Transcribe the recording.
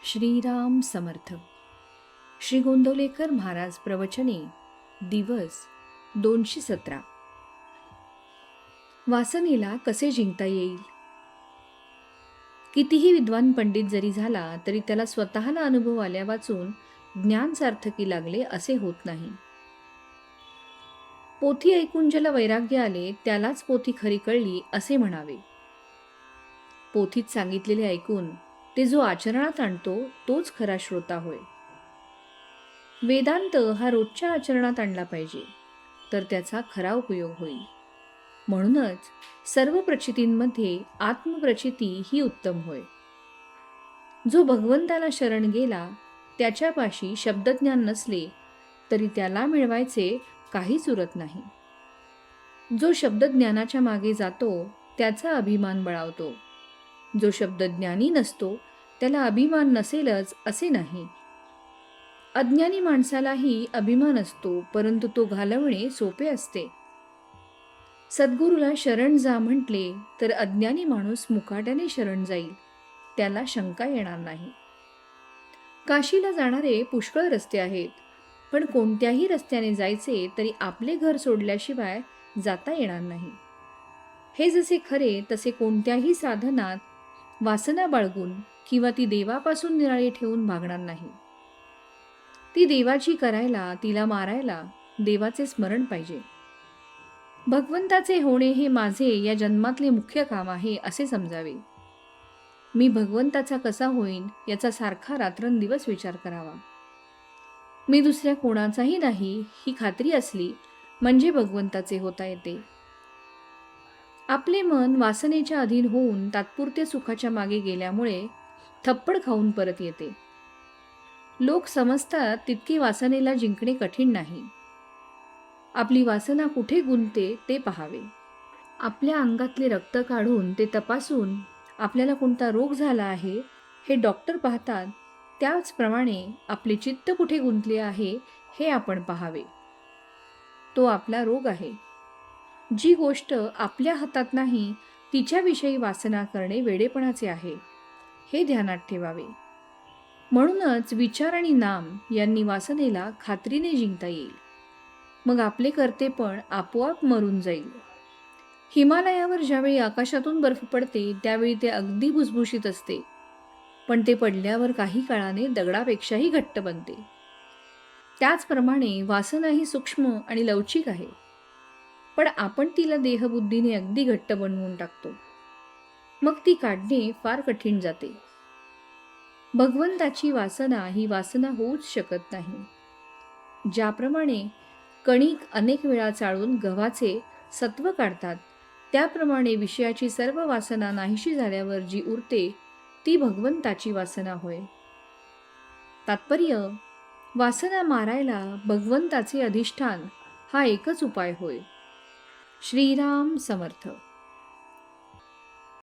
श्रीराम समर्थ. श्री गोंदवलेकर महाराज प्रवचने दिवस 217. वासनेला कसे जिंकता येईल. कितीही विद्वान पंडित जरी झाला तरी त्याला स्वतःला अनुभव आल्या वाचून ज्ञान सार्थकी लागले असे होत नाही. पोथी ऐकून ज्याला वैराग्य आले त्यालाच पोथी खरी कळली असे म्हणावे. पोथीत सांगितलेले ऐकून ते जो आचरणात आणतो तोच खरा श्रोता होय. वेदांत हा रोजच्या आचरणात आणला पाहिजे तर त्याचा खरा उपयोग होईल. म्हणूनच सर्व प्रचितींमध्ये आत्मप्रचिती ही उत्तम होय. जो भगवंताला शरण गेला त्याच्यापाशी शब्दज्ञान नसले तरी त्याला मिळवायचे काहीच उरत नाही. जो शब्दज्ञानाच्या मागे जातो त्याचा अभिमान बळावतो. जो शब्दज्ञानी नसतो त्याला अभिमान नसेलच असे नाही. अज्ञानी माणसालाही अभिमान असतो परंतु तो घालवणे सोपे असते. सद्गुरूला शरण जा म्हटले तर अज्ञानी माणूस मुकाट्याने शरण जाईल, त्याला शंका येणार नाही. काशीला जाणारे पुष्कळ रस्ते आहेत, पण कोणत्याही रस्त्याने जायचे तरी आपले घर सोडल्याशिवाय जाता येणार नाही. हे जसे खरे तसे कोणत्याही साधनात वासना बाळगून किंवा ती देवापासून निराळी ठेवून भागणार नाही. ती देवाची करायला, तिला मारायला देवाचे स्मरण पाहिजे. भगवंताचे होणे हे माझे या जन्मातले मुख्य काम आहे असे समजावे. मी भगवंताचा कसा होईन याचा सारखा रात्रंदिवस विचार करावा. मी दुसऱ्या कोणाचाही नाही ही खात्री असली म्हणजे भगवंताचे होता येते. आपले मन वासनेच्या अधीन होऊन तात्पुरत्या सुखाच्या मागे गेल्यामुळे थप्पड खाऊन परत येते. लोक समजतात तितकी वासनेला जिंकणे कठीण नाही. आपली वासना कुठे गुंतते ते पाहावे. आपल्या अंगातले रक्त काढून ते तपासून आपल्याला कोणता रोग झाला आहे हे डॉक्टर पाहतात, त्याचप्रमाणे आपले चित्त कुठे गुंतले आहे हे आपण पाहावे. तो आपला रोग आहे. जी गोष्ट आपल्या हातात नाही तिच्याविषयी वासना करणे वेडेपणाचे आहे, हे ध्यानात ठेवावे. म्हणूनच विचार आणि नाम यांनी वासनेला खात्रीने जिंकता येईल. मग आपले कर्तेपण आपोआप मरून जाईल. हिमालयावर ज्यावेळी आकाशातून बर्फ पडते त्यावेळी ते अगदी भुसभुशीत असते, पण ते पडल्यावर काही काळाने दगडापेक्षाही घट्ट बनते. त्याचप्रमाणे वासना ही सूक्ष्म आणि लवचिक आहे, पण आपण तिला देहबुद्धीने अगदी घट्ट बनवून टाकतो. मग ती काढणे फार कठीण जाते. भगवंताची वासना ही वासना होऊच शकत नाही. ज्याप्रमाणे कणिक अनेक वेळा चाळून गव्हाचे सत्व काढतात, त्याप्रमाणे विषयाची सर्व वासना नाहीशी झाल्यावर जी उरते ती भगवंताची वासना होय. तात्पर्य, वासना मारायला भगवंताचे अधिष्ठान हा एकच उपाय होय. श्रीराम समर्थ.